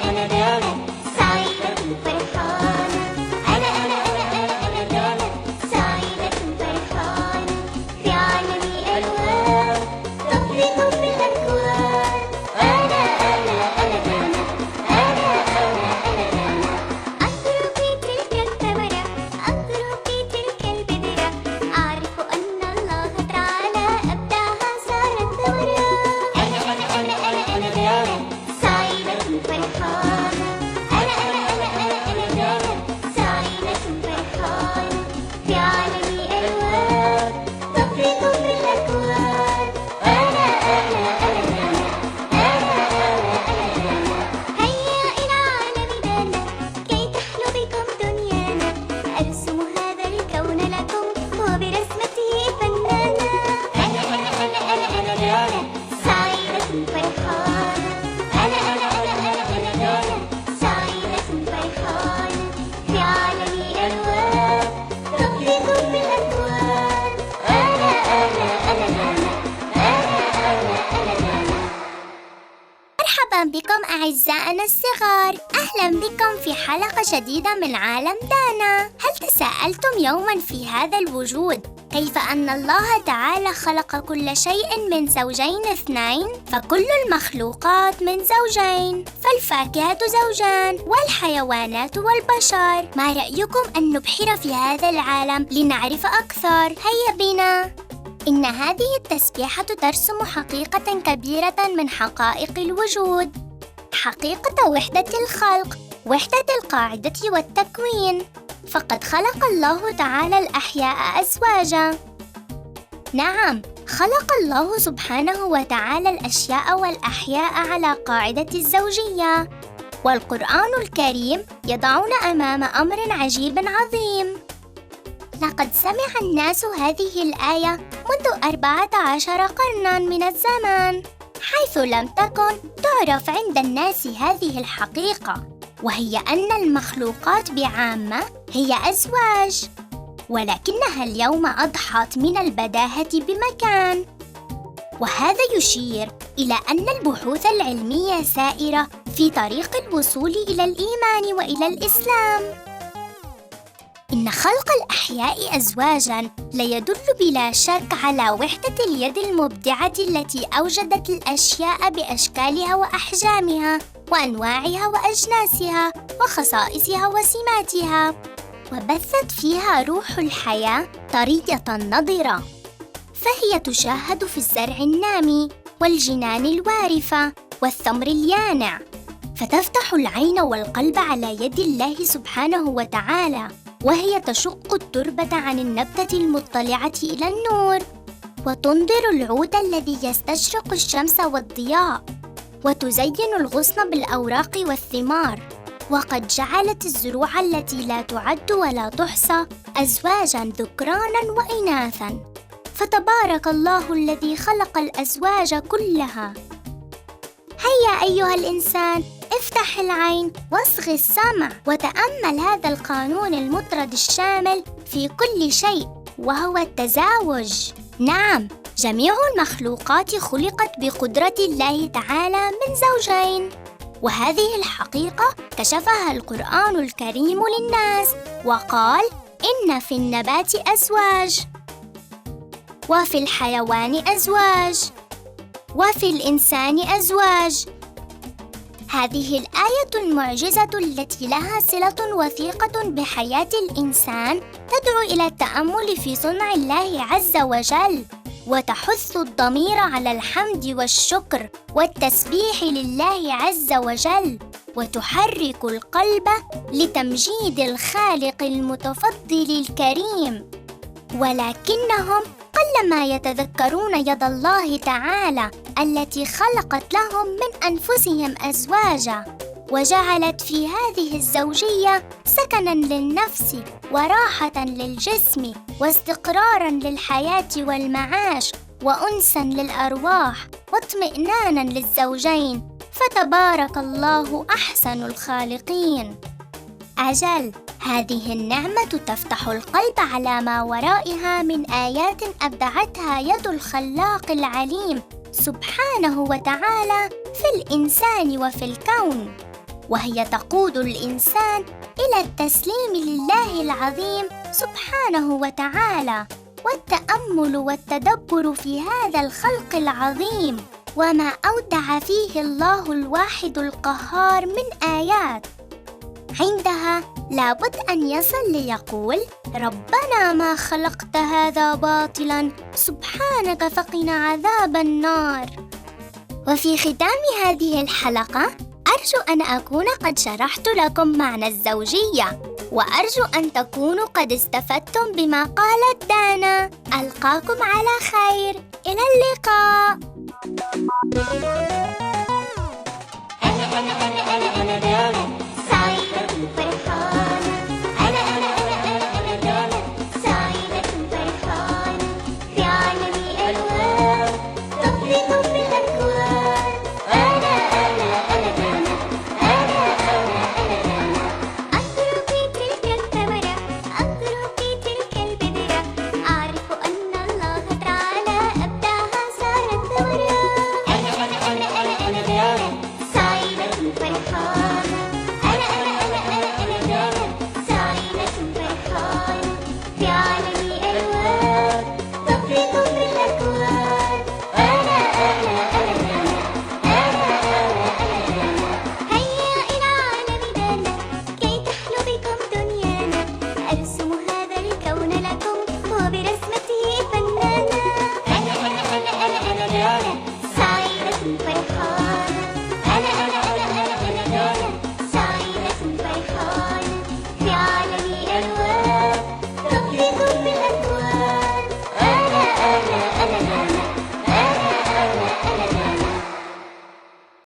أنا ديانا سعيدة فرحانة. أنا ديانا سعيدة فرحانة. في عالمي ألوان تفرح في الأكوان. أنا ديانا أنظر في تلك الثمرة، أنظر في تلك البذرة، أعرف أن الله تعالى أبداها صارت ثمرة. أنا ديانا سعيدة فرحانة. أنا ديانا سعيدة فرحانة. في عالمي ألوان تفرح في الأكوان. أنا ديانا هيا إلى عالم دانا كي تحلو بكم دنيانا. أرسم هذا الكون لكم وبرسمته فنانا. أنا ديانا سعيدة فرحانة. أنا ديانا سعيدة فرحانة. في عالمي ألوان تفرح في الأكوان. أنا ديانا مرحبا بكم أعزائنا الصغار، أهلا بكم في حلقة جديدة من عالم دانا. هل تساءلتم يوما في هذا الوجود كيف أن الله تعالى خلق كل شيء من زوجين اثنين؟ فكل المخلوقات من زوجين، فالفاكهة زوجان والحيوانات والبشر. ما رأيكم أن نبحر في هذا العالم لنعرف أكثر؟ هيا بنا. إن هذه التسبيحة ترسم حقيقة كبيرة من حقائق الوجود، حقيقة وحدة الخلق، وحدة القاعدة والتكوين. فقد خلق الله تعالى الأحياء أزواجا. نعم، خلق الله سبحانه وتعالى الأشياء والأحياء على قاعدة الزوجية. والقرآن الكريم يضعنا أمام أمر عجيب عظيم. لقد سمع الناس هذه الآية منذ 14 قرناً من الزمان، حيث لم تكن تعرف عند الناس هذه الحقيقة، وهي أن المخلوقات بعامة هي أزواج. ولكنها اليوم أضحت من البداهة بمكان، وهذا يشير إلى أن البحوث العلمية سائرة في طريق الوصول إلى الإيمان وإلى الإسلام. إن خلق الأحياء أزواجاً لا يدل بلا شك على وحدة اليد المبدعة التي أوجدت الأشياء بأشكالها وأحجامها وأنواعها وأجناسها وخصائصها وسماتها، وبثت فيها روح الحياة طرية نضرة. فهي تشاهد في الزرع النامي والجنان الوارفة والثمر اليانع، فتفتح العين والقلب على يد الله سبحانه وتعالى، وهي تشق التربة عن النبتة المطلعة إلى النور، وتنظر العود الذي يستشرق الشمس والضياء، وتزين الغصن بالأوراق والثمار. وقد جعلت الزروع التي لا تعد ولا تحصى أزواجاً ذكرانا وإناثا. فتبارك الله الذي خلق الأزواج كلها. هيا أيها الإنسان، افتح العين واصغ السمع وتأمل هذا القانون المطرد الشامل في كل شيء، وهو التزاوج. نعم، جميع المخلوقات خلقت بقدرة الله تعالى من زوجين، وهذه الحقيقة كشفها القرآن الكريم للناس وقال: إن في النبات أزواج، وفي الحيوان أزواج، وفي الإنسان أزواج. هذه الآية المعجزة التي لها صلة وثيقة بحياة الإنسان تدعو إلى التأمل في صنع الله عز وجل، وتحث الضمير على الحمد والشكر والتسبيح لله عز وجل، وتحرك القلب لتمجيد الخالق المتفضل الكريم. ولكنهم قلما يتذكرون يد الله تعالى التي خلقت لهم من أنفسهم أزواجا، وجعلت في هذه الزوجية سكناً للنفس وراحة للجسم واستقراراً للحياة والمعاش وأنساً للأرواح واطمئناناً للزوجين. فتبارك الله أحسن الخالقين. أجل، هذه النعمة تفتح القلب على ما ورائها من آيات أبدعتها يد الخلاق العليم سبحانه وتعالى في الإنسان وفي الكون، وهي تقود الإنسان إلى التسليم لله العظيم سبحانه وتعالى، والتأمل والتدبر في هذا الخلق العظيم وما أودع فيه الله الواحد القهار من آيات. عندها لابد أن يصل ليقول: ربنا ما خلقت هذا باطلاً، سبحانك فقنا عذاب النار. وفي ختام هذه الحلقة أرجو أن أكون قد شرحت لكم معنى الزوجية، وأرجو أن تكونوا قد استفدتم بما قالت دانا. ألقاكم على خير، إلى اللقاء.